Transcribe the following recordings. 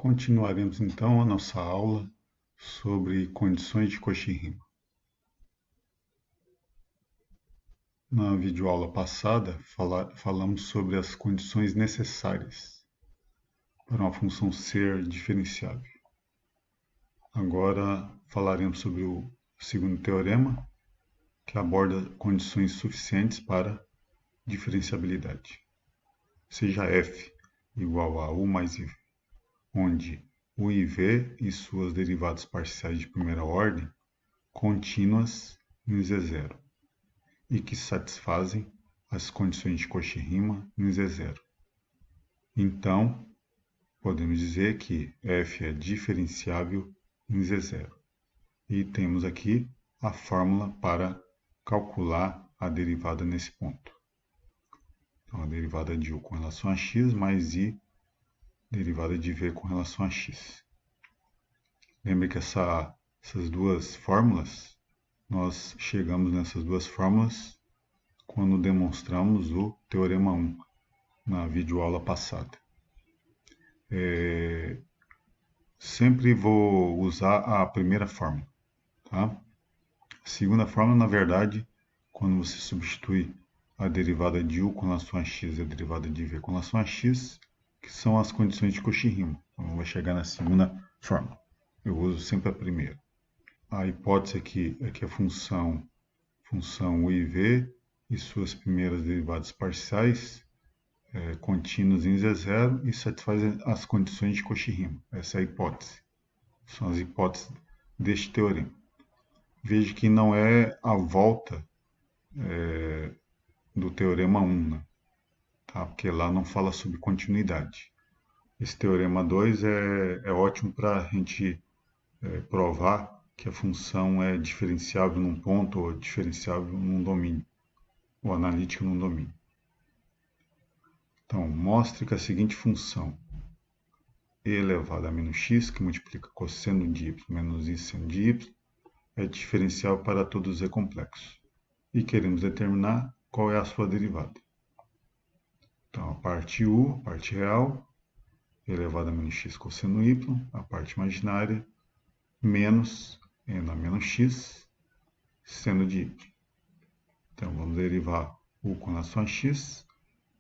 Continuaremos então a nossa aula sobre condições de Cauchy-Riemann. Na videoaula passada, falamos sobre as condições necessárias para uma função ser diferenciável. Agora falaremos sobre o segundo teorema, que aborda condições suficientes para diferenciabilidade. Seja f igual a u mais iv, onde u e v e suas derivadas parciais de primeira ordem contínuas em Z0 e que satisfazem as condições de Cauchy-Riemann em Z0. Então, podemos dizer que f é diferenciável em Z0. E temos aqui a fórmula para calcular a derivada nesse ponto. Então, a derivada de u com relação a x mais i derivada de v com relação a x. Lembre que essas duas fórmulas, nós chegamos nessas duas fórmulas quando demonstramos o teorema 1 na videoaula passada. Sempre vou usar a primeira fórmula. Tá? A segunda fórmula, na verdade, quando você substitui a derivada de u com relação a x e a derivada de v com relação a x, que são as condições de Cauchy-Riemann. Então, vai chegar na segunda fórmula. Eu uso sempre a primeira. A hipótese aqui é que a função u e v e suas primeiras derivadas parciais contínuas em Z0 e satisfazem as condições de Cauchy-Riemann. Essa é a hipótese. São as hipóteses deste teorema. Veja que não é a volta do teorema 1, né? Tá? Porque lá não fala sobre continuidade. Esse teorema 2 é ótimo para a gente provar que a função é diferenciável num ponto ou diferenciável num domínio, ou analítica num domínio. Então, mostre que a seguinte função e elevado a menos x, que multiplica cosseno de y menos i seno de y, é diferenciável para todos os z complexos. E queremos determinar qual é a sua derivada. Então, a parte u, a parte real, elevado a menos x cosseno y, a parte imaginária, menos n a menos x, seno de y. Então, vamos derivar u com relação a x,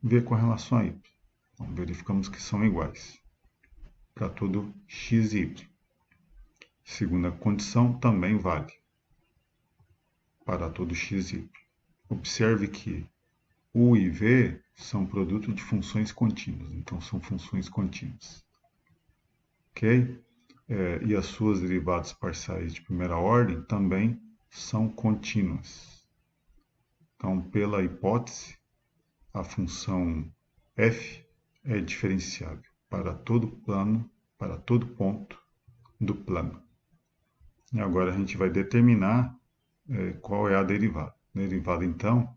v com relação a y. Então, verificamos que são iguais para todo x e y. Segunda condição também vale para todo x e y. Observe que u e v são produto de funções contínuas, então são funções contínuas. Ok? E as suas derivadas parciais de primeira ordem também são contínuas. Então, pela hipótese, a função f é diferenciável para todo plano, para todo ponto do plano. E agora a gente vai determinar qual é a derivada. Derivada, então,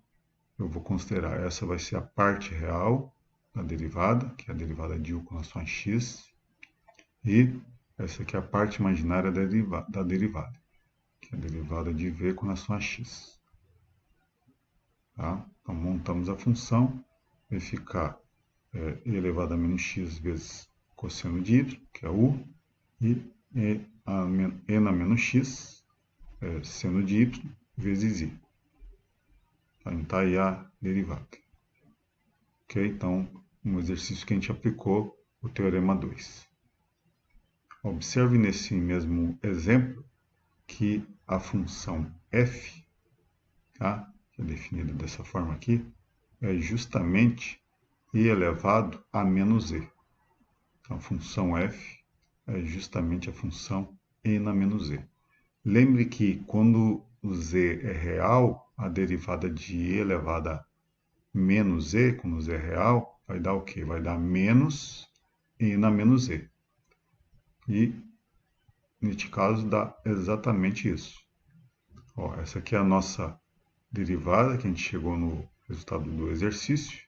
eu vou considerar, essa vai ser a parte real da derivada, que é a derivada de u com relação a x, e essa aqui é a parte imaginária da derivada, que é a derivada de v com relação a x. Tá? Então, montamos a função, vai ficar e elevado a menos x vezes cosseno de y, que é u, e e na menos x, seno de y, vezes i. Então, está aí a derivada. Ok? Então, um exercício que a gente aplicou, o teorema 2. Observe nesse mesmo exemplo que a função f, tá? Que é definida dessa forma aqui, é justamente e elevado a menos e. Então, a função f é justamente a função e na menos e. Lembre que quando o z é real, a derivada de e elevada a menos e, quando z é real, vai dar o quê? Vai dar menos e na menos e. E, neste caso, dá exatamente isso. Ó, essa aqui é a nossa derivada, que a gente chegou no resultado do exercício.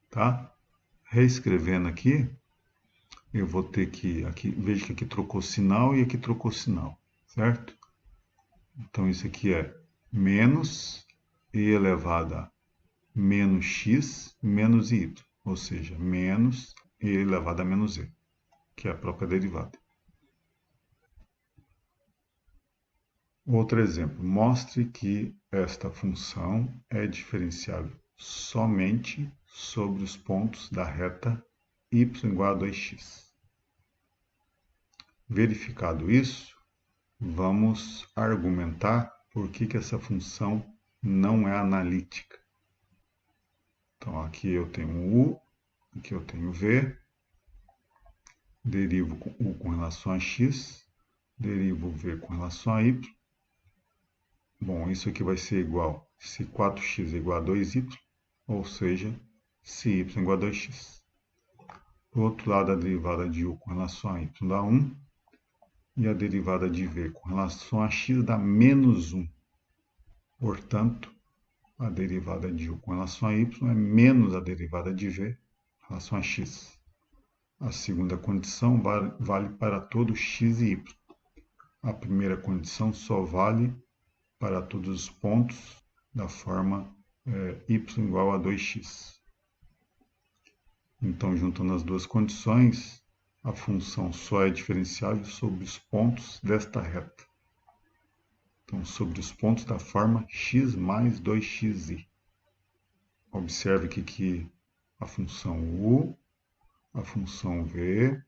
Tá? Reescrevendo aqui, eu vou ter que, veja que aqui trocou sinal e aqui trocou sinal, certo? Então, isso aqui é menos e elevado a menos x menos y, ou seja, menos e elevado a menos e. que é a própria derivada. Outro exemplo, mostre que esta função é diferenciável somente sobre os pontos da reta y igual a 2x. Verificado isso, vamos argumentar por que essa função não é analítica. Então, aqui eu tenho u, aqui eu tenho v, derivo u com relação a x, derivo v com relação a y. Bom, isso aqui vai ser igual se 4x é igual a 2y, ou seja, se y é igual a 2x. Do outro lado, a derivada de u com relação a y dá 1, e a derivada de v com relação a x dá menos 1. Portanto, a derivada de u com relação a y é menos a derivada de v com relação a x. A segunda condição vale para todo x e y. A primeira condição só vale para todos os pontos da forma y igual a 2x. Então, juntando as duas condições, a função só é diferenciável sobre os pontos desta reta. Então, sobre os pontos da forma x mais 2xi. Observe aqui que a função u, a função v,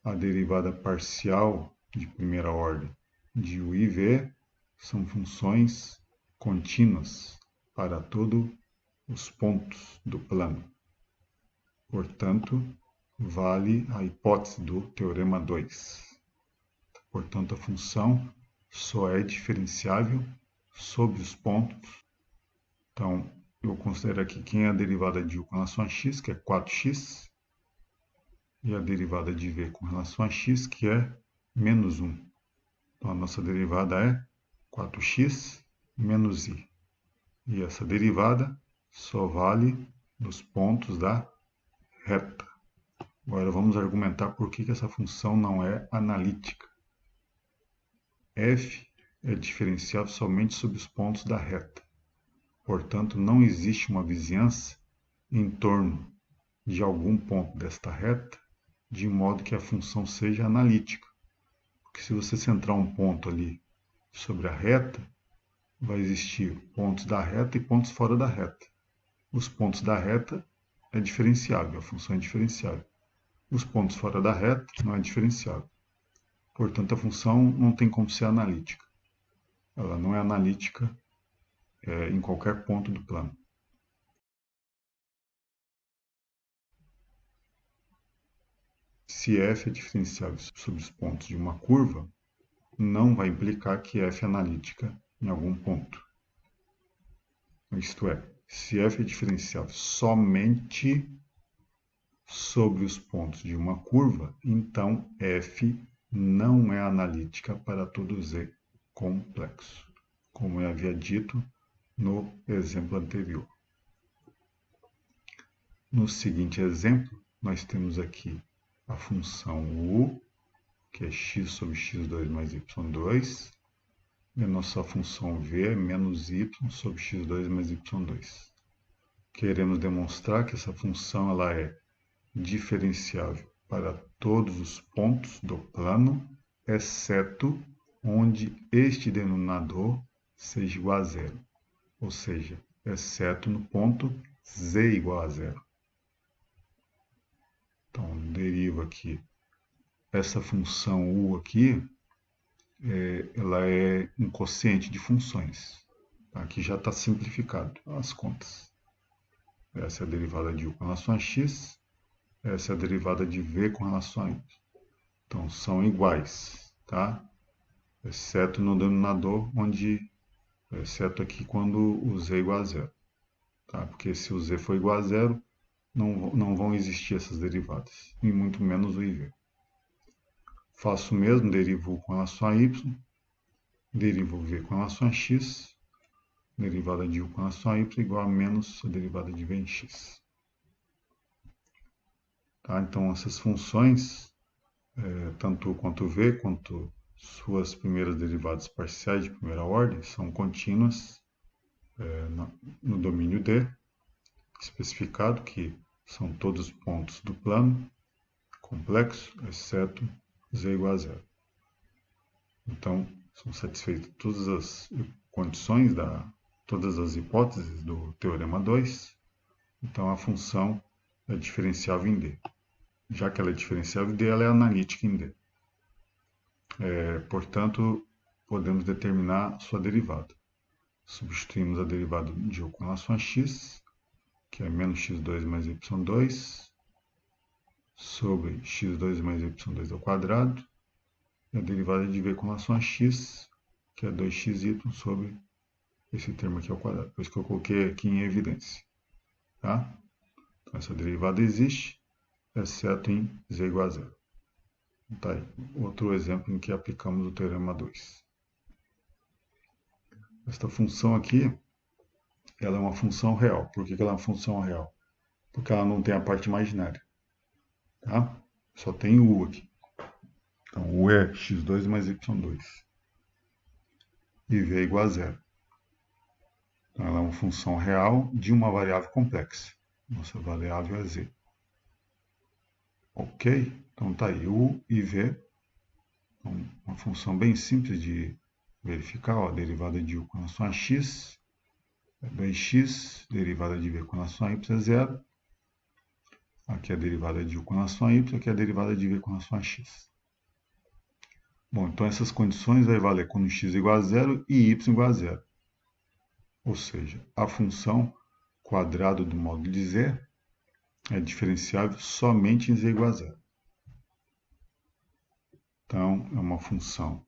a derivada parcial de primeira ordem de u e v são funções contínuas para todos os pontos do plano. Portanto, vale a hipótese do teorema 2. Portanto, a função só é diferenciável sobre os pontos. Então, eu considero aqui quem é a derivada de u com relação a x, que é 4x, e a derivada de v com relação a x, que é menos 1. Então, a nossa derivada é 4x menos i. E essa derivada só vale nos pontos da reta. Agora vamos argumentar por que essa função não é analítica. F é diferenciável somente sobre os pontos da reta. Portanto, não existe uma vizinhança em torno de algum ponto desta reta, de modo que a função seja analítica. Porque se você centrar um ponto ali sobre a reta, vai existir pontos da reta e pontos fora da reta. Os pontos da reta é diferenciável, a função é diferenciável. Os pontos fora da reta não é diferenciável. Portanto, a função não tem como ser analítica. Ela não é analítica em qualquer ponto do plano. Se f é diferenciável sobre os pontos de uma curva, não vai implicar que f é analítica em algum ponto. Isto é, se f é diferenciável somente sobre os pontos de uma curva, então f não é analítica para todo z complexo, como eu havia dito no exemplo anterior. No seguinte exemplo, nós temos aqui a função u, que é x sobre x2 mais y2, e a nossa função v é menos y sobre x2 mais y2. Queremos demonstrar que essa função ela é diferenciável para todos os pontos do plano, exceto onde este denominador seja igual a zero, ou seja, exceto no ponto z igual a zero. Então, deriva aqui. Essa função u aqui, ela é um quociente de funções. Aqui já está simplificado as contas. Essa é a derivada de u com relação a x, essa é a derivada de v com relação a y. Então, são iguais, tá? Exceto no denominador, exceto aqui quando o z é igual a zero. Tá? Porque se o z for igual a zero, não vão existir essas derivadas, e muito menos o iv. Faço o mesmo, derivo u com relação a y, derivo v com relação a x, derivada de u com relação a y igual a menos a derivada de v em x. Tá? Então, essas funções, tanto u quanto v, quanto suas primeiras derivadas parciais de primeira ordem, são contínuas no domínio D, especificado que são todos os pontos do plano, complexo, exceto z igual a zero. Então, são satisfeitas todas as condições, todas as hipóteses do teorema 2. Então, a função é diferenciável em D. Já que ela é diferenciável em D, ela é analítica em D. Portanto, podemos determinar sua derivada. Substituímos a derivada de u com relação a x, que é menos x2 mais y2, sobre x2 mais y2 ao quadrado, e a derivada de v com relação a x, que é 2xy sobre esse termo aqui ao quadrado. Por isso que eu coloquei aqui em evidência. Tá? Então, essa derivada existe, exceto em z igual a zero. Tá aí. Outro exemplo em que aplicamos o teorema 2. Esta função aqui, ela é uma função real. Por que ela é uma função real? Porque ela não tem a parte imaginária. Tá? Só tem u aqui. Então, u é x2 mais y2. E v é igual a zero. Então, ela é uma função real de uma variável complexa. Nossa variável é z. Ok? Então, tá aí u e v. Então, uma função bem simples de verificar. Ó, a derivada de u com relação a x é 2x. Derivada de v com relação a y é zero. Aqui é a derivada de u com relação a y. Aqui é a derivada de v com relação a x. Bom, então essas condições vai valer quando x é igual a zero e y igual a zero. Ou seja, a função quadrado do módulo de z é diferenciável somente em z igual a zero. Então, é uma função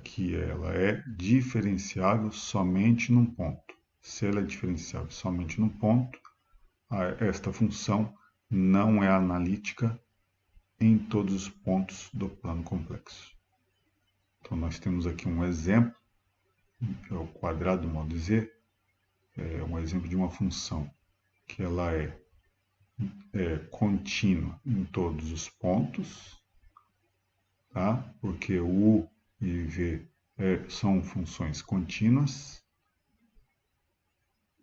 que ela é diferenciável somente num ponto. Se ela é diferenciável somente num ponto, esta função não é analítica em todos os pontos do plano complexo. Então, nós temos aqui um exemplo, que é o quadrado do módulo z, é um exemplo de uma função que ela é contínua em todos os pontos, tá? Porque u e v são funções contínuas.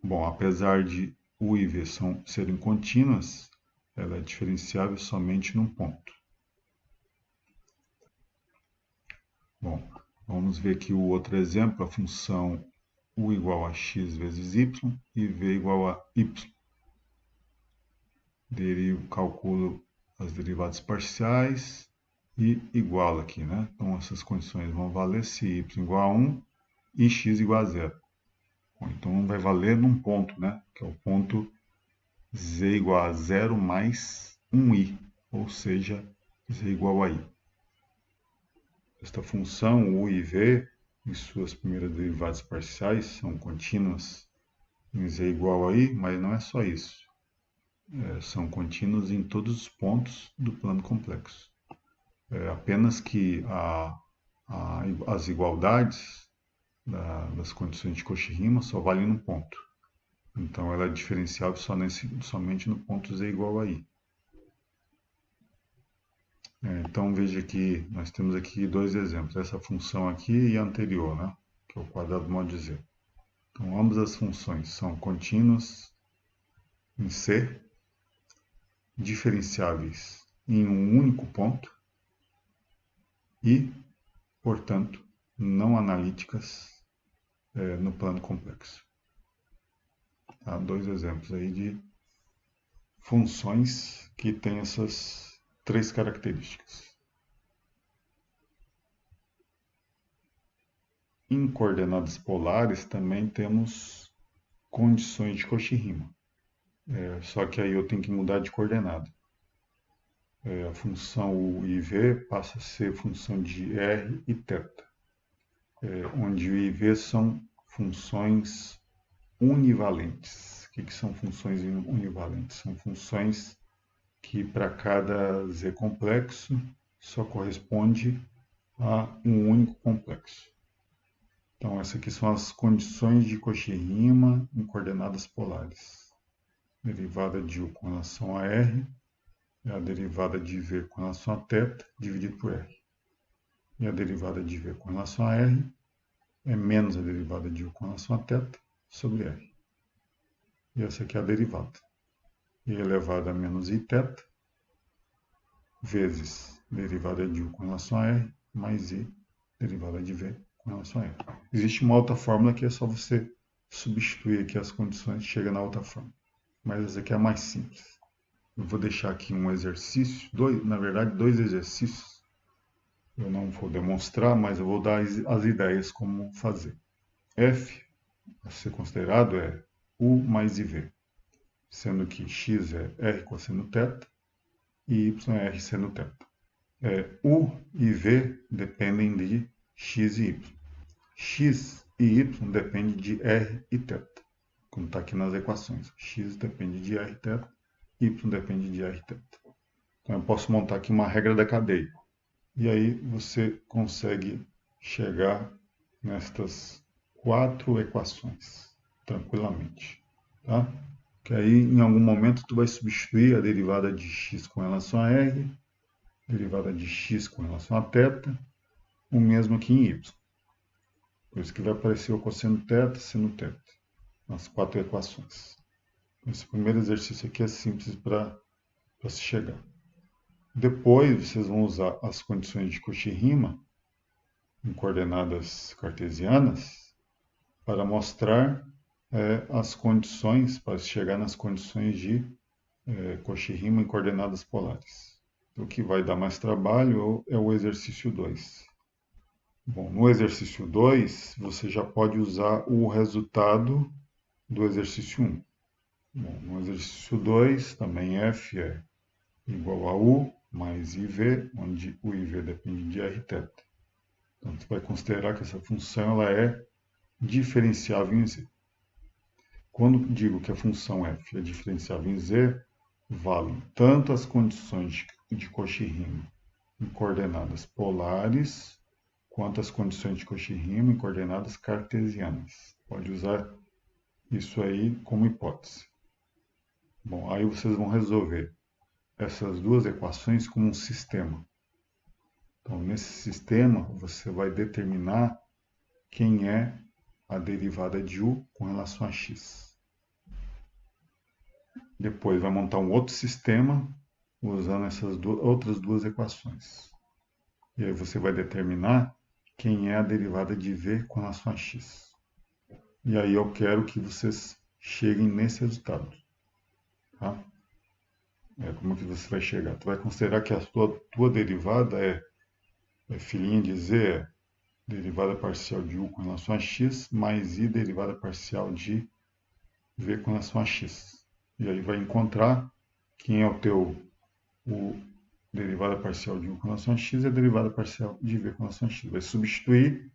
Bom, apesar de u e v serem contínuas, ela é diferenciável somente num ponto. Bom, vamos ver aqui o outro exemplo, a função u igual a x vezes y e v igual a y. Calculo as derivadas parciais e igualo aqui, né? Então, essas condições vão valer se y igual a 1 e x igual a 0. Bom, então, vai valer num ponto, né? Que é o ponto z igual a 0 mais 1i, ou seja, z igual a i. Esta função u e v, em suas primeiras derivadas parciais, são contínuas em z igual a i, mas não é só isso. São contínuos em todos os pontos do plano complexo. Apenas que as igualdades das condições de Cauchy-Riemann só valem num ponto. Então, ela é diferenciável somente no ponto z igual a i. Então, veja que nós temos aqui dois exemplos. Essa função aqui e a anterior, né? Que é o quadrado do módulo de z. Então, ambas as funções são contínuas em C, diferenciáveis em um único ponto e, portanto, não analíticas no plano complexo. Tá? Dois exemplos aí de funções que têm essas três características. Em coordenadas polares também temos condições de Cauchy-Riemann. Só que aí eu tenho que mudar de coordenada. A função u e v passa a ser função de r e θ, onde u e v são funções univalentes. O que são funções univalentes? São funções que para cada z complexo só corresponde a um único complexo. Então, essas aqui são as condições de Cauchy-Riemann em coordenadas polares. Derivada de u com relação a r é a derivada de v com relação a θ dividido por r. E a derivada de v com relação a r é menos a derivada de u com relação a θ sobre r. E essa aqui é a derivada. E elevado a menos i θ vezes derivada de U com relação a R, mais I derivada de V com relação a R. Existe uma outra fórmula que é só você substituir aqui as condições e chega na outra fórmula. Mas essa aqui é a mais simples. Eu vou deixar aqui um exercício, na verdade, dois exercícios. Eu não vou demonstrar, mas eu vou dar as ideias como fazer. F a ser considerado é U mais IV, sendo que x é R cosseno θ e y é R seno θ. U e V dependem de x e y. X e y dependem de R e θ, como está aqui nas equações. X depende de R θ, y depende de R θ. Então eu posso montar aqui uma regra da cadeia. E aí você consegue chegar nestas 4 equações tranquilamente, tá? Que aí em algum momento tu vai substituir a derivada de x com relação a r, derivada de x com relação a θ, o mesmo aqui em y. Por isso que vai aparecer o cosseno θ, seno θ, nas 4 equações. Esse primeiro exercício aqui é simples para se chegar. Depois vocês vão usar as condições de Cauchy-Riemann em coordenadas cartesianas para mostrar as condições, para chegar nas condições de Cauchy-Riemann em coordenadas polares. O que vai dar mais trabalho é o exercício 2. Bom, no exercício 2, você já pode usar o resultado do exercício 1. Bom, no exercício 2, também F é igual a U mais IV, onde o IV depende de Rθ. Então, você vai considerar que essa função ela é diferenciável em Z. Quando digo que a função f é diferenciável em Z, valem tanto as condições de Cauchy-Riemann em coordenadas polares, quanto as condições de Cauchy-Riemann em coordenadas cartesianas. Pode usar isso aí como hipótese. Bom, aí vocês vão resolver essas duas equações como um sistema. Então, nesse sistema, você vai determinar quem é a derivada de U com relação a x. Depois vai montar um outro sistema usando essas outras duas equações. E aí você vai determinar quem é a derivada de V com relação a x. E aí eu quero que vocês cheguem nesse resultado. Tá? Como que você vai chegar? Tu vai considerar que a tua derivada é filhinha de Z, derivada parcial de U com relação a x, mais I derivada parcial de V com relação a x. E aí vai encontrar quem é o derivada parcial de U com relação a x e a derivada parcial de V com relação a x. Vai substituir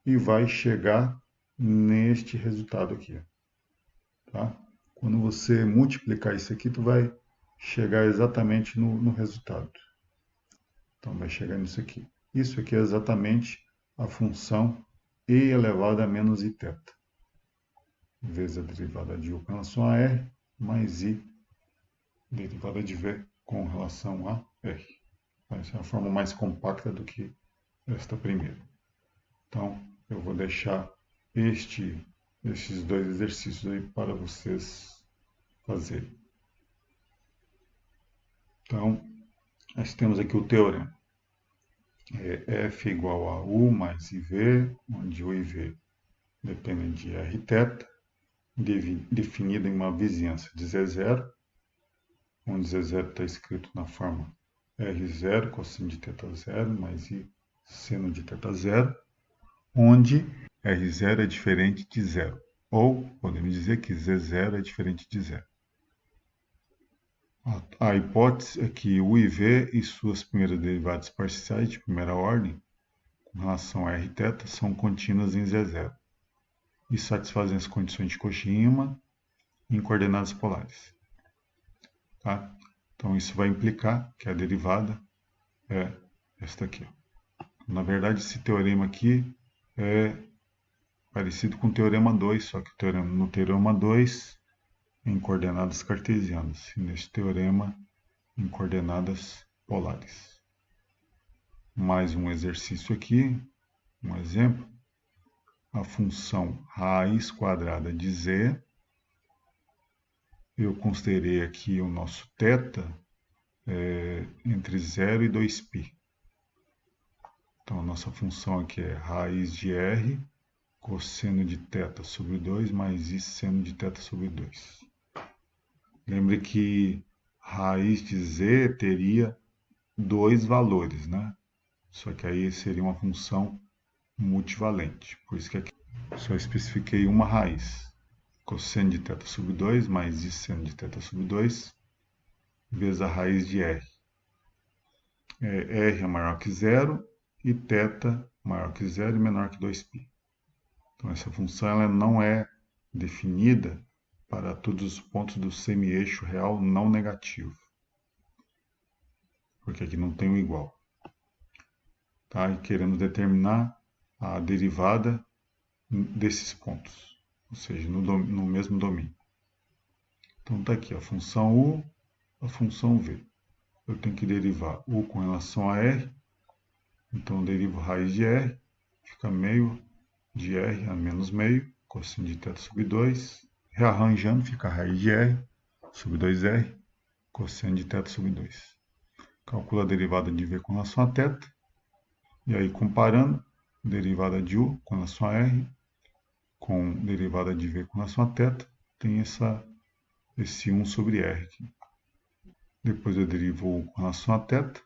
e vai chegar neste resultado aqui. Tá? Quando você multiplicar isso aqui, tu vai chegar exatamente no resultado. Então vai chegar nisso aqui. Isso aqui é exatamente a função e elevado a menos iθ, vezes a derivada de U com relação a R, mais I, derivada de V com relação a R. Essa é a forma mais compacta do que esta primeira. Então, eu vou deixar esses dois exercícios aí para vocês fazerem. Então, nós temos aqui o teorema. F igual a U mais IV, onde U e V dependem de Rθ, definido em uma vizinhança de Z0, onde Z0 está escrito na forma R0, cosseno de θ0, mais I seno de θ0, onde R0 é diferente de zero, ou podemos dizer que Z0 é diferente de zero. A hipótese é que U e V e suas primeiras derivadas parciais de primeira ordem, com relação a Rθ, são contínuas em Z0 e satisfazem as condições de Cauchy-Riemann em coordenadas polares. Tá? Então, isso vai implicar que a derivada é esta aqui. Na verdade, esse teorema aqui é parecido com o teorema 2, só que no teorema 2 em coordenadas cartesianas e neste teorema em coordenadas polares. Mais um exercício aqui, um exemplo. A função raiz quadrada de z. Eu considerei aqui o nosso θ entre 0 e 2π. Então, a nossa função aqui é raiz de r cosseno de θ sobre 2 mais i seno de θ sobre 2. Lembre que raiz de z teria dois valores, né? Só que aí seria uma função multivalente. Por isso que aqui só especifiquei uma raiz. Cosseno de θ sobre 2 mais i seno de θ sobre 2 vezes a raiz de r. R é maior que zero e θ maior que zero e menor que 2π. Então, essa função ela não é definida para todos os pontos do semi-eixo real não negativo, porque aqui não tem o igual. Tá? E queremos determinar a derivada desses pontos, ou seja, no mesmo domínio. Então, está aqui a função u, a função v. Eu tenho que derivar u com relação a r, então eu derivo raiz de r, fica meio de r a menos meio, cosseno de θ sobre 2, rearranjando, fica raiz de r sobre 2r, cosseno de θ sobre 2. Calcula a derivada de v com relação a θ, e aí comparando, derivada de u com relação a r, com derivada de v com relação a θ, tem esse 1 sobre r aqui. Depois eu derivo u com relação a θ,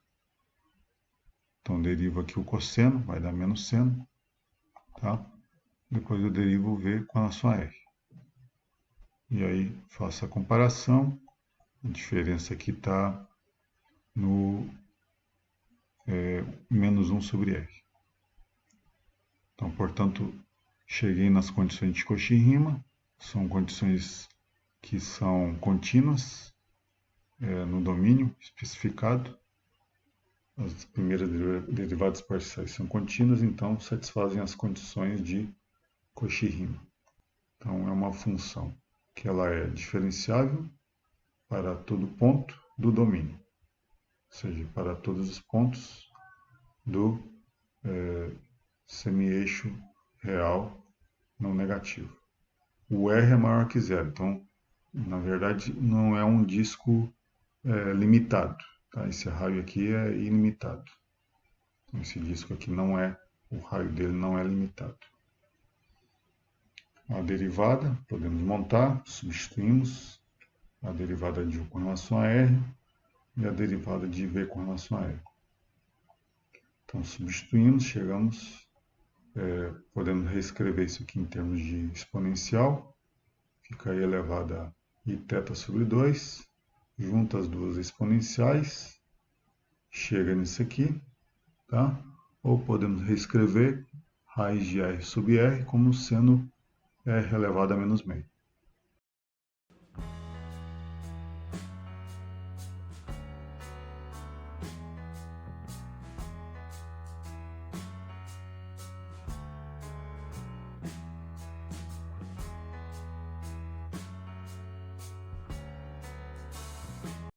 então derivo aqui o cosseno, vai dar menos seno, tá? Depois eu derivo v com relação a r. E aí faço a comparação, a diferença aqui está no menos 1 sobre r. Então, portanto, cheguei nas condições de Cauchy-Riemann, são condições que são contínuas no domínio especificado. As primeiras derivadas parciais são contínuas, então satisfazem as condições de Cauchy-Riemann. Então, é uma função que ela é diferenciável para todo ponto do domínio, ou seja, para todos os pontos do semi-eixo real não negativo. O R é maior que zero, então, na verdade, não é um disco limitado. Tá? Esse raio aqui é ilimitado. Então, esse disco aqui não é, o raio dele não é limitado. A derivada, podemos montar, substituímos a derivada de U com relação a R e a derivada de V com relação a R. Então, substituímos, chegamos, podemos reescrever isso aqui em termos de exponencial, fica aí elevado a iθ sobre 2, junta as duas exponenciais, chega nisso aqui, tá? Ou podemos reescrever raiz de r sobre r como sendo r elevado a menos meio.